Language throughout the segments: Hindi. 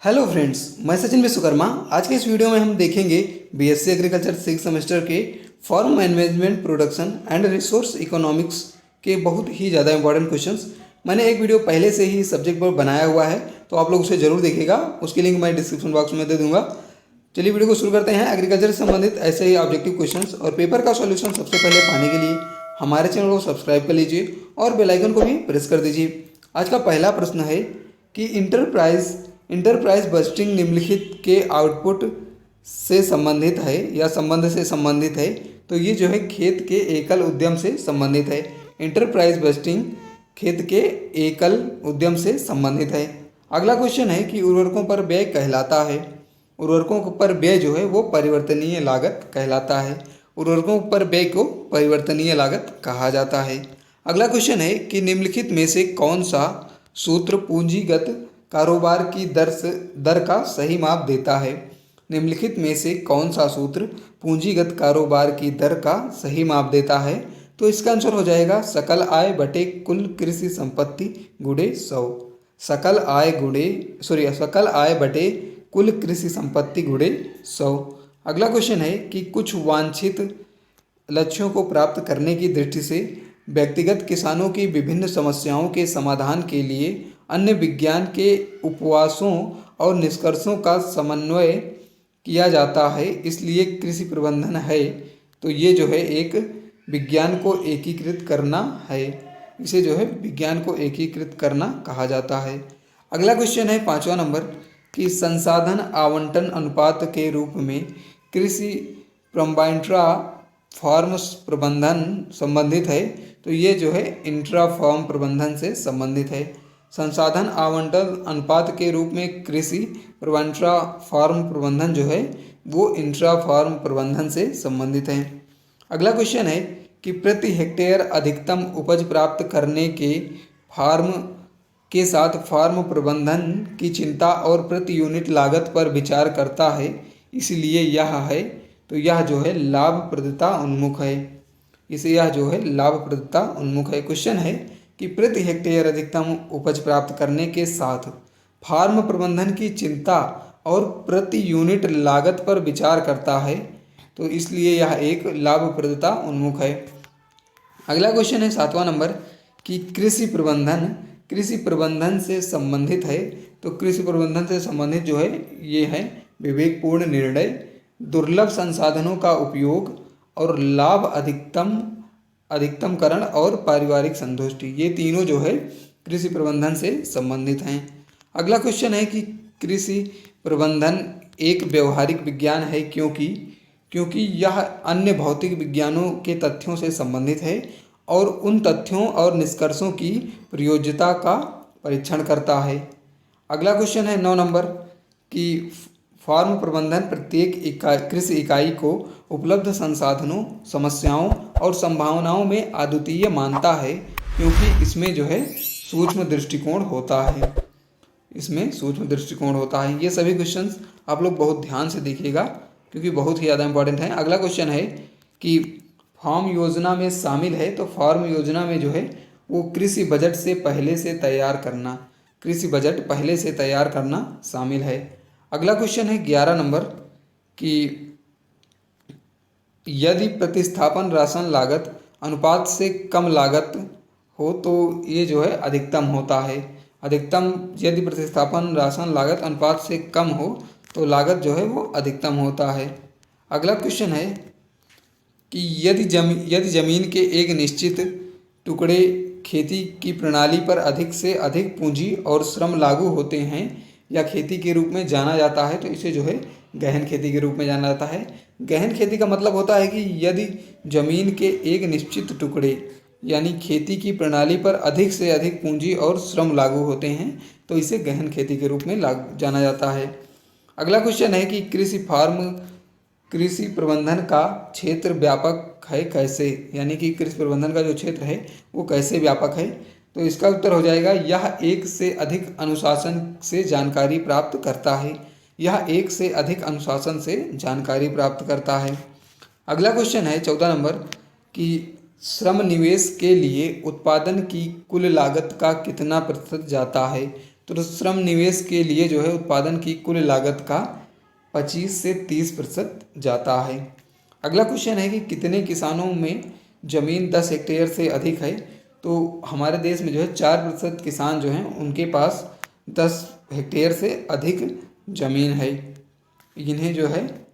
हेलो फ्रेंड्स, मैं सचिन विश्वकर्मा। आज के इस वीडियो में हम देखेंगे बीएससी एग्रीकल्चर 6 सेमेस्टर के farm management production and resource economics के बहुत ही ज़्यादा इंपॉर्टेंट क्वेश्चंस। मैंने एक वीडियो पहले से ही सब्जेक्ट पर बनाया हुआ है, तो आप लोग उसे जरूर देखिएगा। उसकी लिंक मैं डिस्क्रिप्शन बॉक्स में दे दूंगा। चलिए वीडियो को शुरू करते हैं। एग्रीकल्चर से संबंधित ऐसे ही ऑब्जेक्टिव क्वेश्चंस और पेपर का सॉल्यूशन सबसे पहले पाने के लिए हमारे चैनल को सब्सक्राइब कर लीजिए और बेल आइकन को भी प्रेस कर दीजिए। आज का पहला प्रश्न है कि इंटरप्राइज बस्टिंग निम्नलिखित के आउटपुट से संबंधित है या संबंध से संबंधित है। तो ये जो है खेत के एकल उद्यम से संबंधित है। इंटरप्राइज बस्टिंग खेत के एकल उद्यम से संबंधित है। अगला क्वेश्चन है कि उर्वरकों पर व्यय कहलाता है। उर्वरकों पर व्यय जो है वो परिवर्तनीय लागत कहलाता है। उर्वरकों पर व्यय को परिवर्तनीय लागत कहा जाता है। अगला क्वेश्चन है कि निम्नलिखित में से कौन सा सूत्र पूंजीगत कारोबार की दर का सही माप देता है। निम्नलिखित में से कौन सा सूत्र पूंजीगत कारोबार की दर का सही माप देता है। तो इसका आंसर हो जाएगा सकल आय बटे कुल कृषि संपत्ति गुणे 100। सकल आय बटे कुल कृषि संपत्ति गुणे 100। अगला क्वेश्चन है कि कुछ वांछित लक्ष्यों को प्राप्त करने की दृष्टि से व्यक्तिगत किसानों की विभिन्न समस्याओं के समाधान के लिए अन्य विज्ञान के उपवासों और निष्कर्षों का समन्वय किया जाता है, इसलिए कृषि प्रबंधन है। तो ये जो है एक विज्ञान को एकीकृत करना है। इसे जो है विज्ञान को एकीकृत करना कहा जाता है। अगला क्वेश्चन है 5वां नंबर कि संसाधन आवंटन अनुपात के रूप में कृषि प्रम्बाइंट्रा फार्म प्रबंधन संबंधित है। तो ये जो है इंट्रा फार्म प्रबंधन से संबंधित है। संसाधन आवंटन अनुपात के रूप में कृषि प्रबंट्रा फार्म प्रबंधन जो है वो इंट्रा फार्म प्रबंधन से संबंधित है। अगला क्वेश्चन है कि प्रति हेक्टेयर अधिकतम उपज प्राप्त करने के साथ फार्म प्रबंधन की चिंता और प्रति यूनिट लागत पर विचार करता है, इसलिए यह है। तो यह जो है लाभप्रदता उन्मुख है। यह जो है लाभप्रदता उन्मुख है। क्वेश्चन है कि प्रति हेक्टेयर अधिकतम उपज प्राप्त करने के साथ फार्म प्रबंधन की चिंता और प्रति यूनिट लागत पर विचार करता है, तो इसलिए यह एक लाभप्रदता उन्मुख है। अगला क्वेश्चन है 7वां नंबर कि कृषि प्रबंधन से संबंधित है। तो कृषि प्रबंधन से संबंधित जो है ये है विवेकपूर्ण निर्णय, दुर्लभ संसाधनों का उपयोग और लाभ अधिकतमकरण और पारिवारिक संतुष्टि। ये तीनों जो है कृषि प्रबंधन से संबंधित हैं। अगला क्वेश्चन है कि कृषि प्रबंधन एक व्यवहारिक विज्ञान है क्योंकि यह अन्य भौतिक विज्ञानों के तथ्यों से संबंधित है और उन तथ्यों और निष्कर्षों की प्रयोज्यता का परीक्षण करता है। अगला क्वेश्चन है 9 नंबर कि फार्म प्रबंधन प्रत्येक कृषि इकाई को उपलब्ध संसाधनों, समस्याओं और संभावनाओं में अद्वितीय मानता है क्योंकि इसमें जो है सूक्ष्म दृष्टिकोण होता है। ये सभी क्वेश्चंस आप लोग बहुत ध्यान से देखिएगा क्योंकि बहुत ही ज़्यादा इंपॉर्टेंट है। अगला क्वेश्चन है कि फार्म योजना में शामिल है। तो फार्म योजना में जो है वो कृषि बजट पहले से तैयार करना शामिल है। अगला क्वेश्चन है 11 नंबर कि यदि प्रतिस्थापन राशन लागत अनुपात से कम लागत हो तो ये जो है अधिकतम होता है। यदि प्रतिस्थापन राशन लागत अनुपात से कम हो तो लागत जो है वो अधिकतम होता है। अगला क्वेश्चन है कि यदि जमीन के एक निश्चित टुकड़े खेती की प्रणाली पर अधिक से अधिक पूंजी और श्रम लागू होते हैं या खेती के रूप में जाना जाता है, तो इसे जो है गहन खेती के रूप में जाना जाता है। गहन खेती का मतलब होता है कि यदि जमीन के एक निश्चित टुकड़े यानी खेती की प्रणाली पर अधिक से अधिक पूंजी और श्रम लागू होते हैं तो इसे गहन खेती के रूप में जाना जाता है। अगला क्वेश्चन है कि कृषि प्रबंधन का क्षेत्र व्यापक है कैसे, यानी कि कृषि प्रबंधन का जो क्षेत्र है वो कैसे व्यापक है। तो इसका उत्तर हो जाएगा यह एक से अधिक अनुशासन से जानकारी प्राप्त करता है। अगला क्वेश्चन है 14 नंबर कि श्रम निवेश के लिए उत्पादन की कुल लागत का कितना प्रतिशत जाता है। तो श्रम निवेश के लिए जो है उत्पादन की कुल लागत का 25 से 30% जाता है। अगला क्वेश्चन है कि कितने किसानों में ज़मीन 10 हेक्टेयर से अधिक है। तो हमारे देश में जो है 4% किसान जो हैं उनके पास 10 हेक्टेयर से अधिक ज़मीन है, इन्हें जो है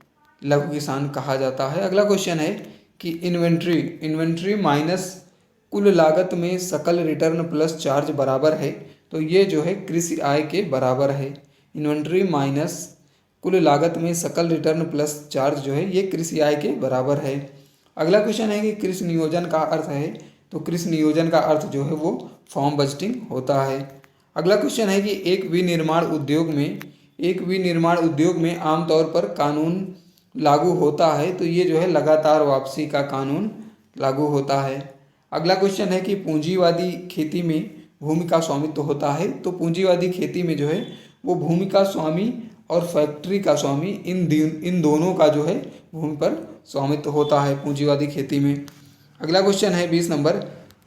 लघु किसान कहा जाता है। अगला क्वेश्चन है कि इन्वेंट्री माइनस कुल लागत में सकल रिटर्न प्लस चार्ज बराबर है। तो ये जो है कृषि आय के बराबर है। इन्वेंट्री माइनस कुल लागत में सकल रिटर्न प्लस चार्ज जो है ये कृषि आय के बराबर है। अगला क्वेश्चन है कि कृषि नियोजन का अर्थ है। तो कृषि नियोजन का अर्थ जो है वो फॉर्म बजटिंग होता है। अगला क्वेश्चन है कि एक विनिर्माण उद्योग में आमतौर पर कानून लागू होता है। तो ये जो है लगातार वापसी का कानून लागू होता है। अगला क्वेश्चन है कि पूंजीवादी खेती में भूमि का स्वामित्व होता है। तो पूंजीवादी खेती में जो है वो भूमि का स्वामी और फैक्ट्री का स्वामी इन दोनों का जो है भूमि पर स्वामित्व होता है पूंजीवादी खेती में। अगला क्वेश्चन है 20 नंबर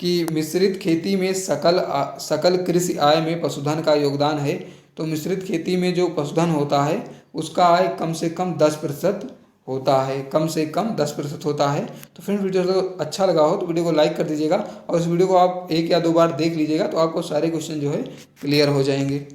कि मिश्रित खेती में सकल कृषि आय में पशुधन का योगदान है। तो मिश्रित खेती में जो पशुधन होता है उसका आय कम से कम 10% होता है, कम से कम 10% होता है। तो फ्रेंड्स वीडियो को अच्छा लगा हो तो वीडियो को लाइक कर दीजिएगा और इस वीडियो को आप 1 या 2 बार देख लीजिएगा तो आपको सारे क्वेश्चन जो है क्लियर हो जाएंगे।